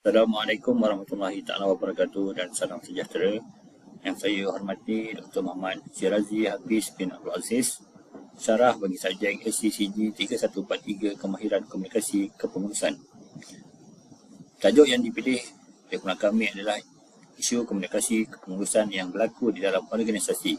Assalamualaikum warahmatullahi taala wabarakatuh dan salam sejahtera. Yang saya hormati Dr. Muhammad Syirazi Hafiz bin Abdul Aziz, syarah bagi subjek SCCG 3143 Kemahiran Komunikasi Kepengurusan. Tajuk yang dipilih oleh pengarah kami adalah isu komunikasi kepengurusan yang berlaku di dalam organisasi.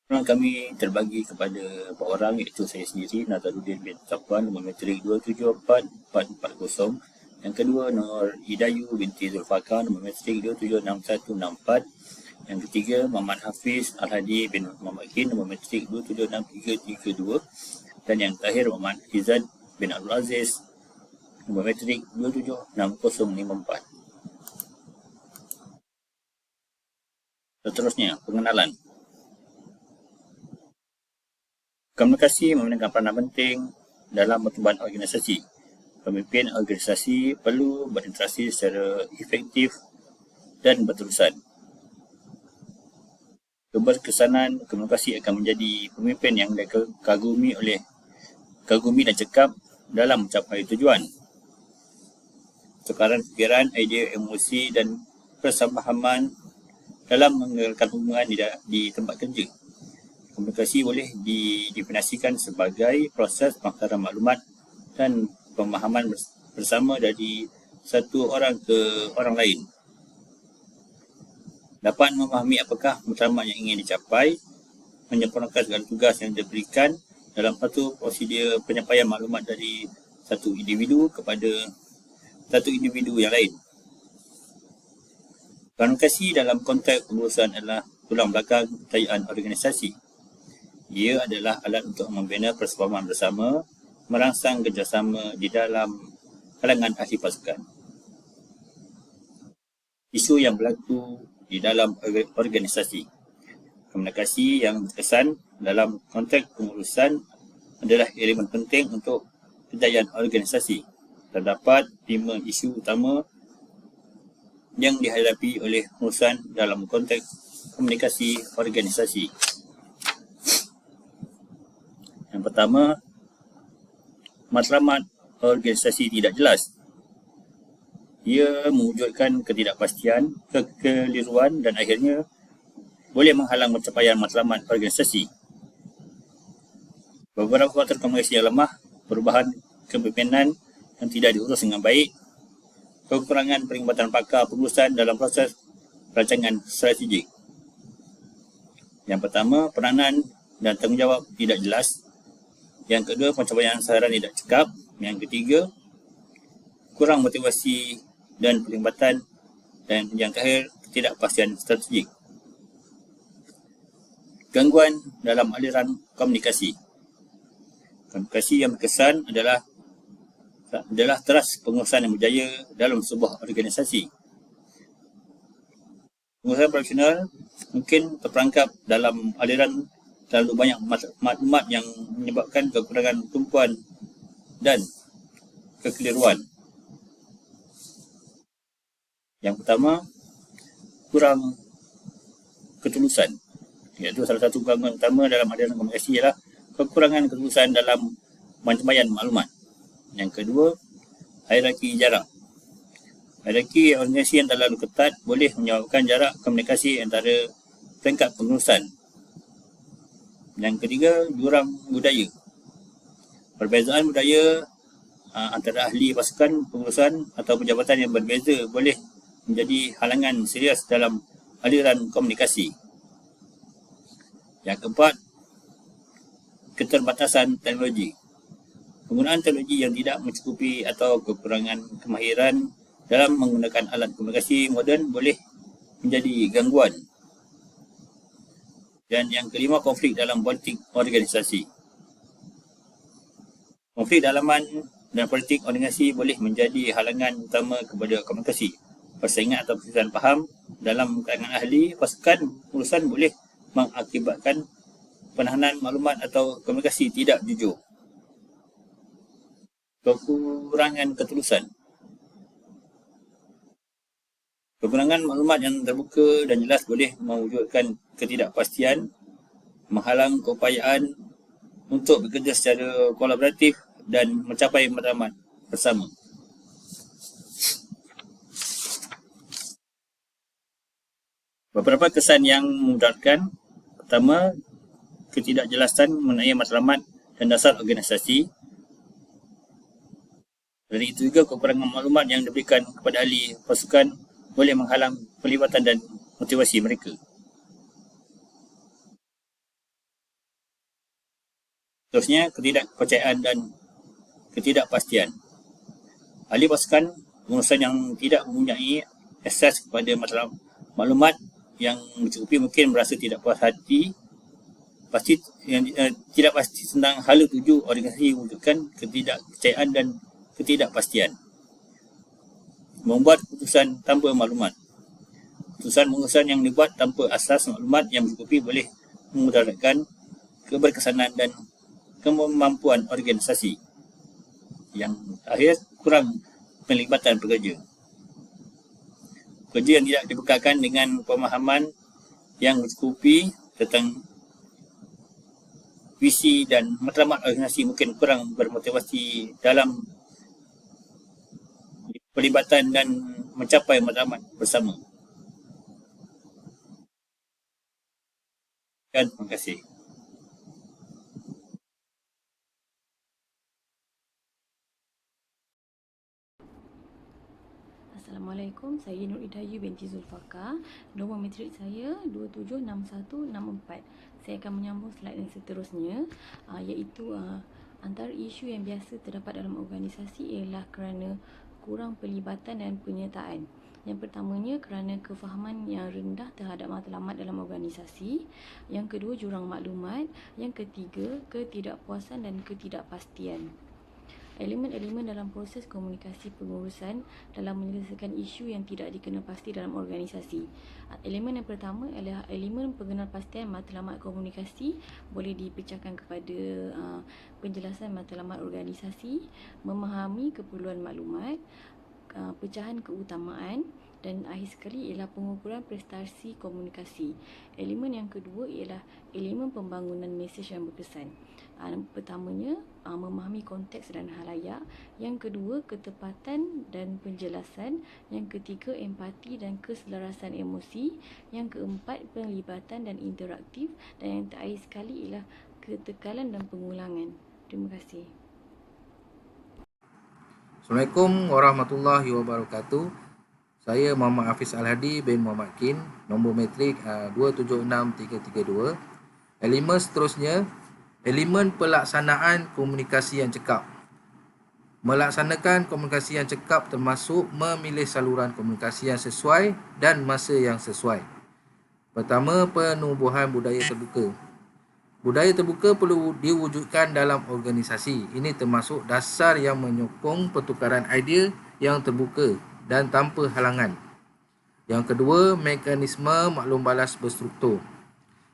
Pengarah kami terbagi kepada 4 orang, iaitu saya sendiri, Nazaruddin bin Safwan, nombor metrik 2744440. Yang kedua, Nur Hidayu binti Zulfaqar, nombor metrik 276164. Yang ketiga, Muhammad Hafiz Al-Hadi bin Muhammad Kin, nombor metrik 276332. Dan yang terakhir, Muhammad Izzad bin Abdul Aziz, nombor metrik 276054. Seterusnya, pengenalan. Komunikasi memegang peranan penting dalam pertumbuhan organisasi. Pemimpin organisasi perlu berinteraksi secara efektif dan berterusan. Keberkesanan komunikasi akan menjadi pemimpin yang dikagumi dan cekap dalam mencapai tujuan. Tukaran fikiran, idea, emosi dan persamaan dalam menggerakkan hubungan di tempat kerja. Komunikasi boleh didefinisikan sebagai proses penghantaran maklumat dan pemahaman bersama dari satu orang ke orang lain. Dapat memahami apakah matlamat yang ingin dicapai, menyempurnakan segala tugas yang diberikan dalam satu prosedur penyampaian maklumat dari satu individu kepada satu individu yang lain. Komunikasi dalam konteks pengurusan adalah tulang belakang kejayaan organisasi. Ia adalah alat untuk membina persefahaman bersama, merangsang kerjasama di dalam kalangan ahli pasukan. Isu yang berlaku di dalam organisasi. Komunikasi yang berkesan dalam konteks pengurusan adalah elemen penting untuk kejayaan organisasi. Terdapat 5 isu utama yang dihadapi oleh pengurusan dalam konteks komunikasi organisasi. Yang pertama, matlamat organisasi tidak jelas. Ia mewujudkan ketidakpastian, kekeliruan dan akhirnya boleh menghalang pencapaian matlamat organisasi. Beberapa faktor komunikasi yang lemah, perubahan kepimpinan yang tidak diurus dengan baik, kekurangan perlibatan pakar pengurusan dalam proses rancangan strategik. Yang pertama, peranan dan tanggungjawab tidak jelas. Yang kedua, pencapaian sasaran tidak cekap. Yang ketiga, kurang motivasi dan pelibatan. Dan yang terakhir, ketidakpastian strategik. Gangguan dalam aliran komunikasi. Komunikasi yang berkesan adalah teras pengurusan yang berjaya dalam sebuah organisasi. Pengurusan profesional mungkin terperangkap dalam aliran terlalu banyak maklumat yang menyebabkan kekurangan tumpuan dan kekeliruan. Yang pertama, kurang ketulusan. Iaitu salah satu gangguan utama dalam aliran komunikasi ialah kekurangan ketulusan dalam penyampaian maklumat. Yang kedua, hierarki jarak. Hierarki organisasi yang terlalu ketat boleh menyebabkan jarak komunikasi antara peringkat pengurusan. Yang ketiga, jurang budaya. Perbezaan budaya antara ahli pasukan, pengurusan atau pejabatan yang berbeza boleh menjadi halangan serius dalam aliran komunikasi. Yang keempat, keterbatasan teknologi. Penggunaan teknologi yang tidak mencukupi atau kekurangan kemahiran dalam menggunakan alat komunikasi moden boleh menjadi gangguan. Dan yang kelima, konflik dalam politik organisasi. Konflik dalaman dan politik organisasi boleh menjadi halangan utama kepada komunikasi. Persaingan atau perselisihan faham dalam kalangan ahli pasukan pengurusan boleh mengakibatkan penahanan maklumat atau komunikasi tidak jujur. Kekurangan ketulusan. Kekurangan maklumat yang terbuka dan jelas boleh mewujudkan ketidakpastian, menghalang keupayaan untuk bekerja secara kolaboratif dan mencapai matlamat bersama. Beberapa kesan yang memudaratkan. Pertama, ketidakjelasan mengenai matlamat dan dasar organisasi. Dari itu juga kekurangan maklumat yang diberikan kepada ahli pasukan boleh menghalang pelibatan dan motivasi mereka. Seterusnya, ketidakpercayaan dan ketidakpastian. Ahli pasukan pengurusan yang tidak mempunyai akses kepada maklumat yang mencukupi mungkin merasa tidak puas hati tidak pasti tentang hala tuju organisasi wujudkan ketidakpercayaan dan ketidakpastian. Membuat keputusan tanpa maklumat. Keputusan pengurusan yang dibuat tanpa asas maklumat yang mencukupi boleh memudaratkan keberkesanan dan kemampuan organisasi. Yang akhir, kurang pelibatan pekerja. Pekerja yang tidak dibekalkan dengan pemahaman yang mencukupi tentang visi dan matlamat organisasi mungkin kurang bermotivasi dalam pelibatan dan mencapai matlamat bersama. Terima kasih. Assalamualaikum, saya Nur Idayu binti Zulfaka. Nombor matrik saya 276164. Saya akan menyambung slide yang seterusnya, iaitu antara isu yang biasa terdapat dalam organisasi ialah kerana kurang pelibatan dan penyertaan. Yang pertamanya kerana kefahaman yang rendah terhadap matlamat dalam organisasi. Yang kedua, jurang maklumat. Yang ketiga, ketidakpuasan dan ketidakpastian. Elemen-elemen dalam proses komunikasi pengurusan dalam menyelesaikan isu yang tidak dikenal pasti dalam organisasi. Elemen yang pertama adalah elemen pengenalpastian matlamat komunikasi, boleh dipecahkan kepada penjelasan matlamat organisasi, memahami keperluan maklumat, pecahan keutamaan, dan akhir sekali ialah pengukuran prestasi komunikasi. Elemen yang kedua ialah elemen pembangunan mesej yang berkesan. Pertamanya, memahami konteks dan halayak. Yang kedua, ketepatan dan penjelasan. Yang ketiga, empati dan keselarasan emosi. Yang keempat, penglibatan dan interaktif. Dan yang terakhir sekali ialah ketekalan dan pengulangan. Terima kasih. Assalamualaikum warahmatullahi wabarakatuh. Saya Muhammad Hafiz Al-Hadi bin Muhammad Kin, nombor matrik 276332. Elemen seterusnya, elemen pelaksanaan komunikasi yang cekap. Melaksanakan komunikasi yang cekap termasuk memilih saluran komunikasi yang sesuai dan masa yang sesuai. Pertama, penubuhan budaya terbuka. Budaya terbuka perlu diwujudkan dalam organisasi. Ini termasuk dasar yang menyokong pertukaran idea yang terbuka dan tanpa halangan. Yang kedua, mekanisme maklum balas berstruktur.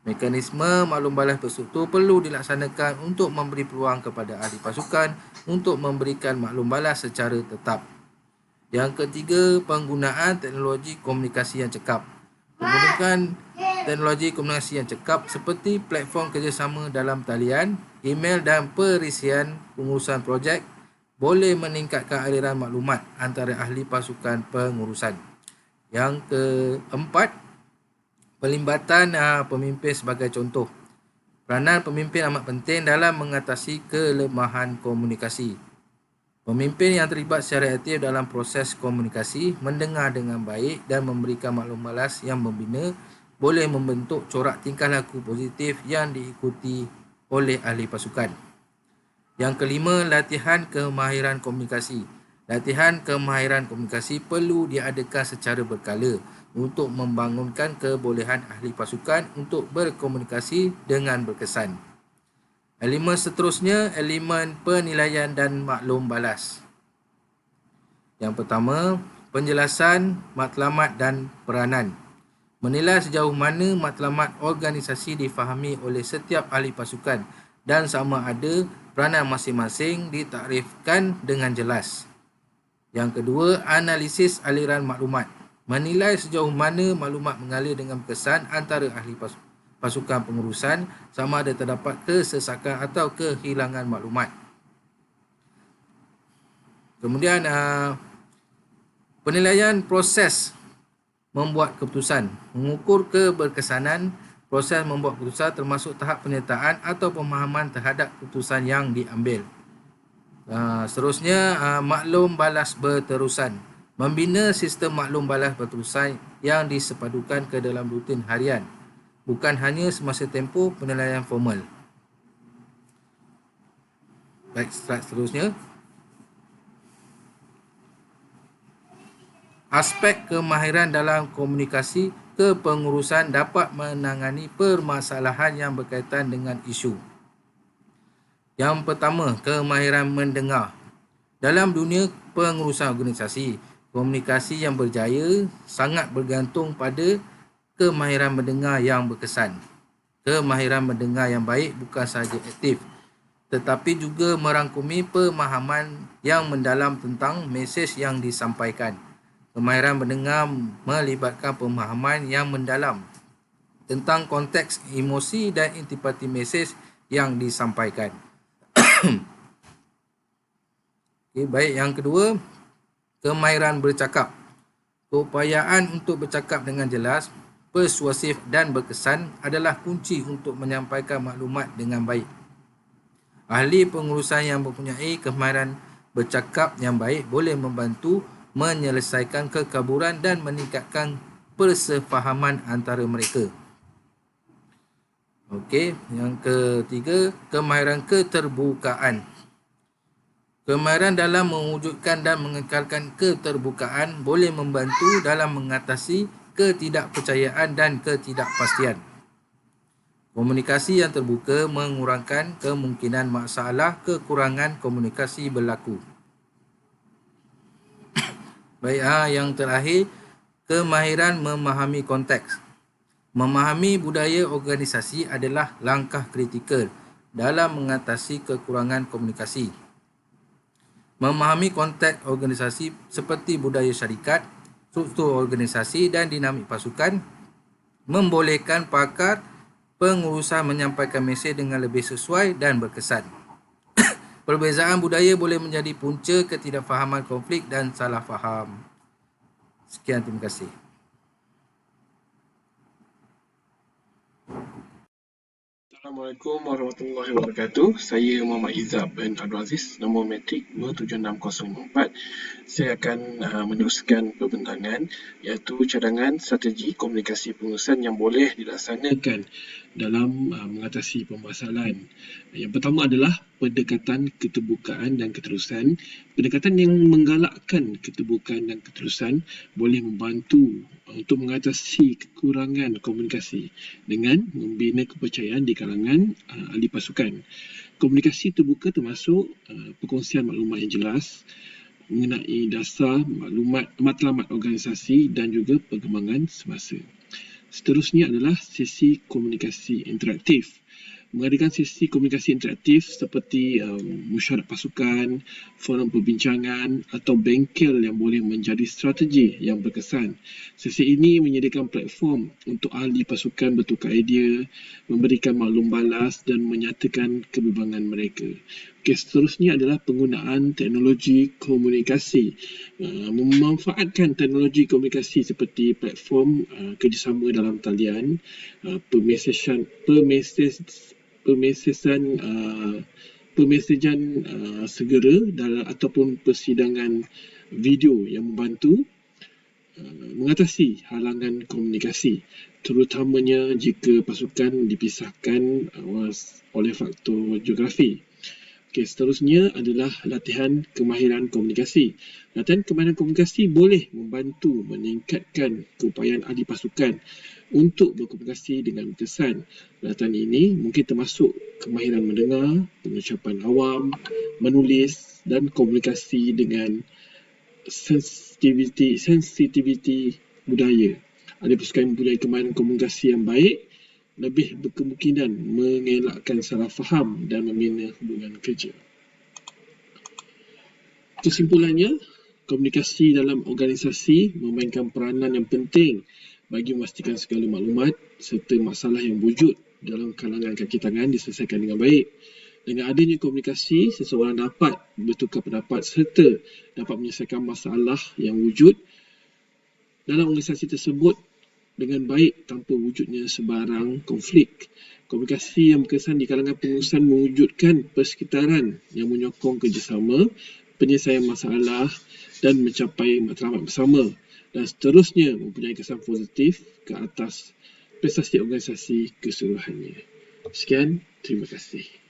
Mekanisme maklum balas berstruktur perlu dilaksanakan untuk memberi peluang kepada ahli pasukan untuk memberikan maklum balas secara tetap. Yang ketiga, penggunaan teknologi komunikasi yang cekap. Menggunakan teknologi komunikasi yang cekap seperti platform kerjasama dalam talian, email dan perisian pengurusan projek boleh meningkatkan aliran maklumat antara ahli pasukan pengurusan. Yang keempat, pelibatan pemimpin sebagai contoh. Peranan pemimpin amat penting dalam mengatasi kelemahan komunikasi. Pemimpin yang terlibat secara aktif dalam proses komunikasi, mendengar dengan baik dan memberikan maklum balas yang membina boleh membentuk corak tingkah laku positif yang diikuti oleh ahli pasukan. Yang kelima, latihan kemahiran komunikasi. Latihan kemahiran komunikasi perlu diadakan secara berkala untuk membangunkan kebolehan ahli pasukan untuk berkomunikasi dengan berkesan. Elemen seterusnya, elemen penilaian dan maklum balas. Yang pertama, penjelasan matlamat dan peranan. Menilai sejauh mana matlamat organisasi difahami oleh setiap ahli pasukan dan sama ada peranan masing-masing ditakrifkan dengan jelas. Yang kedua, analisis aliran maklumat. Menilai sejauh mana maklumat mengalir dengan berkesan antara ahli pasukan pengurusan, sama ada terdapat kesesakan atau kehilangan maklumat. Kemudian, penilaian proses membuat keputusan. Mengukur keberkesanan proses membuat keputusan termasuk tahap penyertaan atau pemahaman terhadap keputusan yang diambil. Seterusnya, maklum balas berterusan. Membina sistem maklum balas berterusan yang disepadukan ke dalam rutin harian, bukan hanya semasa tempoh penilaian formal. Baik, slide seterusnya. Aspek kemahiran dalam komunikasi kepengurusan dapat menangani permasalahan yang berkaitan dengan isu. Yang pertama, kemahiran mendengar. Dalam dunia pengurusan organisasi, komunikasi yang berjaya sangat bergantung pada kemahiran mendengar yang berkesan. Kemahiran mendengar yang baik bukan sahaja aktif, tetapi juga merangkumi pemahaman yang mendalam tentang mesej yang disampaikan. Kemahiran mendengar melibatkan pemahaman yang mendalam tentang konteks emosi dan intipati mesej yang disampaikan. Baik, yang kedua, kemahiran bercakap. Keupayaan untuk bercakap dengan jelas, persuasif dan berkesan adalah kunci untuk menyampaikan maklumat dengan baik. Ahli pengurusan yang mempunyai kemahiran bercakap yang baik boleh membantu menyelesaikan kekaburan dan meningkatkan persefahaman antara mereka. Okey, yang ketiga, kemahiran keterbukaan. Kemahiran dalam mewujudkan dan mengekalkan keterbukaan boleh membantu dalam mengatasi ketidakpercayaan dan ketidakpastian. Komunikasi yang terbuka mengurangkan kemungkinan masalah kekurangan komunikasi berlaku. Baik, yang terakhir, kemahiran memahami konteks. Memahami budaya organisasi adalah langkah kritikal dalam mengatasi kekurangan komunikasi. Memahami konteks organisasi seperti budaya syarikat, struktur organisasi dan dinamik pasukan membolehkan pakar pengurusan menyampaikan mesej dengan lebih sesuai dan berkesan. Perbezaan budaya boleh menjadi punca ketidakfahaman, konflik dan salah faham. Sekian, terima kasih. Assalamualaikum warahmatullahi wabarakatuh. Saya Muhammad Izzab bin Abdul Aziz, nombor metrik 27604. Saya akan meneruskan perbincangan iaitu cadangan strategi komunikasi pengurusan yang boleh dilaksanakan dalam mengatasi permasalahan. Yang pertama adalah pendekatan keterbukaan dan keterusan. Pendekatan yang menggalakkan keterbukaan dan keterusan boleh membantu untuk mengatasi kekurangan komunikasi dengan membina kepercayaan di kalangan ahli pasukan. Komunikasi terbuka termasuk perkongsian maklumat yang jelas mengenai dasar matlamat organisasi dan juga perkembangan semasa. Seterusnya adalah sesi komunikasi interaktif. Mengadakan sesi komunikasi interaktif seperti mesyuarat pasukan, forum perbincangan atau bengkel yang boleh menjadi strategi yang berkesan. Sesi ini menyediakan platform untuk ahli pasukan bertukar idea, memberikan maklum balas dan menyatakan kebimbangan mereka. Okey, seterusnya adalah penggunaan teknologi komunikasi. Memanfaatkan teknologi komunikasi seperti platform kerjasama dalam talian, permesejan segera ataupun persidangan video yang membantu mengatasi halangan komunikasi, terutamanya jika pasukan dipisahkan oleh faktor geografi. Okey, seterusnya adalah latihan kemahiran komunikasi. Latihan kemahiran komunikasi boleh membantu meningkatkan keupayaan ahli pasukan untuk berkomunikasi dengan berkesan. Latihan ini mungkin termasuk kemahiran mendengar, pengucapan awam, menulis dan komunikasi dengan sensitiviti budaya. Ahli pasukan mempunyai kemahiran komunikasi yang baik lebih berkemungkinan mengelakkan salah faham dan membina hubungan kerja. Kesimpulannya, komunikasi dalam organisasi memainkan peranan yang penting bagi memastikan segala maklumat serta masalah yang wujud dalam kalangan kaki tangan diselesaikan dengan baik. Dengan adanya komunikasi, seseorang dapat bertukar pendapat serta dapat menyelesaikan masalah yang wujud dalam organisasi tersebut dengan baik tanpa wujudnya sebarang konflik. Komunikasi yang berkesan di kalangan pengurusan mewujudkan persekitaran yang menyokong kerjasama, penyelesaian masalah dan mencapai matlamat bersama, dan seterusnya mempunyai kesan positif ke atas prestasi organisasi keseluruhannya. Sekian, terima kasih.